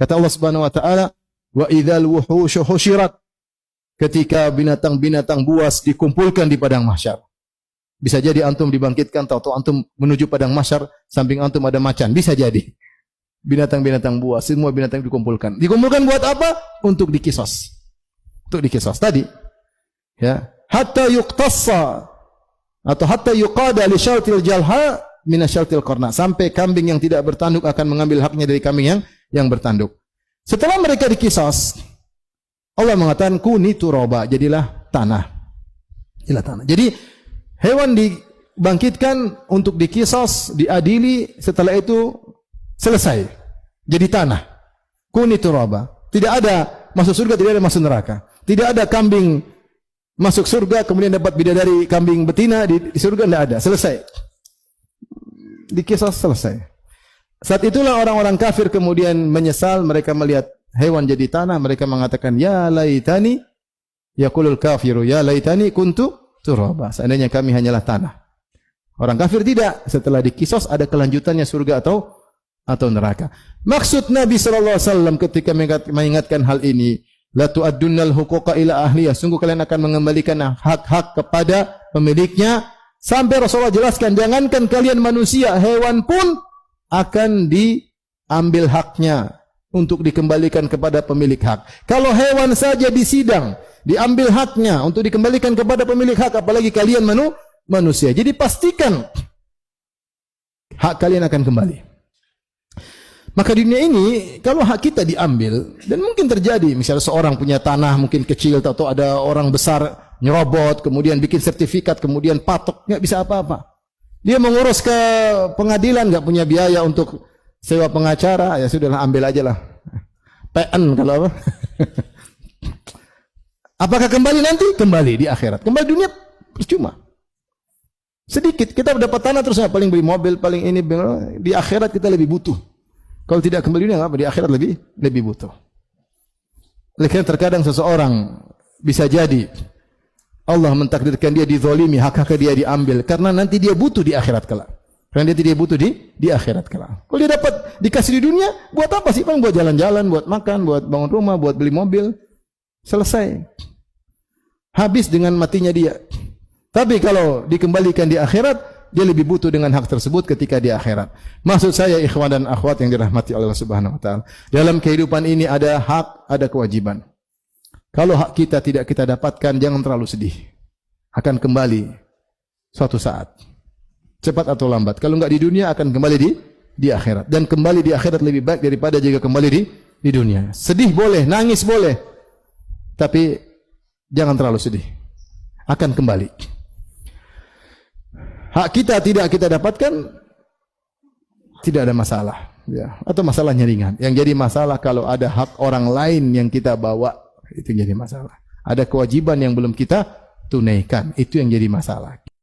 Kata Allah Subhanahu wa taala, "Wa idzal wuhusyu husyirat." Ketika binatang-binatang buas dikumpulkan di padang mahsyar. Bisa jadi antum dibangkitkan atau antum menuju padang mahsyar, samping antum ada macan, bisa jadi. Binatang-binatang buas, semua binatang dikumpulkan. Dikumpulkan buat apa? Untuk dikisos. Untuk dikisos tadi. Ya, hatta yuqtassa atau hatta yuqada li syartil jalha min syartil qarna. Sampai kambing yang tidak bertanduk akan mengambil haknya dari kambing yang bertanduk. Setelah mereka dikisos, Allah mengatakan kuni turaba, jadilah tanah. Jadilah tanah. Jadi hewan dibangkitkan untuk dikisos, diadili, setelah itu selesai. Jadi tanah. Kuni turaba. Tidak ada masuk surga, tidak ada masuk neraka. Tidak ada kambing masuk surga kemudian dapat bidadari kambing betina di surga, tidak ada. Selesai. Dikisos selesai. Saat itulah orang-orang kafir kemudian menyesal, mereka melihat hewan jadi tanah, mereka mengatakan ya laitani, yaqulul kafiru ya laitani kuntu turaba. Seandainya kami hanyalah tanah. Orang kafir tidak, setelah dikisos ada kelanjutannya surga atau neraka. Maksud Nabi sallallahu alaihi wasallam ketika mengingatkan hal ini, la tu'addunnal huquqa ila ahliya, sungguh kalian akan mengembalikan hak-hak kepada pemiliknya. Sampai Rasulullah jelaskan, jangankan kalian manusia, hewan pun akan diambil haknya untuk dikembalikan kepada pemilik hak. Kalau hewan saja disidang, diambil haknya untuk dikembalikan kepada pemilik hak, apalagi kalian manusia. Jadi pastikan hak kalian akan kembali. Maka di dunia ini, kalau hak kita diambil, dan mungkin terjadi, misalnya seorang punya tanah mungkin kecil, atau ada orang besar nyerobot, kemudian bikin sertifikat, kemudian patok, nggak bisa apa-apa. Dia mengurus ke pengadilan, nggak punya biaya untuk sewa pengacara, ya sudahlah, ambil aja lah. PN kalau apa. Apakah kembali nanti? Kembali di akhirat. Kembali dunia percuma. Sedikit kita dapat tanah terus paling beli mobil, paling ini, di akhirat kita lebih butuh. Kalau tidak kembali dunia apa? Di akhirat lebih butuh. Oleh karena terkadang seseorang bisa jadi Allah mentakdirkan dia dizalimi, hak-haknya dia diambil karena nanti dia butuh di akhirat kelak. Karena dia tidak butuh di akhirat kelak. Kalau dia dapat dikasih di dunia, buat apa sih? Buat jalan-jalan, buat makan, buat bangun rumah, buat beli mobil. Selesai. Habis dengan matinya dia. Tapi kalau dikembalikan di akhirat, dia lebih butuh dengan hak tersebut ketika di akhirat. Maksud saya ikhwan dan akhwat yang dirahmati oleh Allah Subhanahu wa taala, dalam kehidupan ini ada hak, ada kewajiban. Kalau hak kita tidak kita dapatkan, jangan terlalu sedih. Akan kembali suatu saat. Cepat atau lambat. Kalau enggak di dunia, akan kembali di akhirat. Dan kembali di akhirat lebih baik daripada jika kembali di dunia. Sedih boleh, nangis boleh. Tapi jangan terlalu sedih. Akan kembali. Hak kita tidak kita dapatkan, tidak ada masalah. Ya. Atau masalahnya ringan. Yang jadi masalah kalau ada hak orang lain yang kita bawa, itu yang jadi masalah. Ada kewajiban yang belum kita tunaikan, itu yang jadi masalah.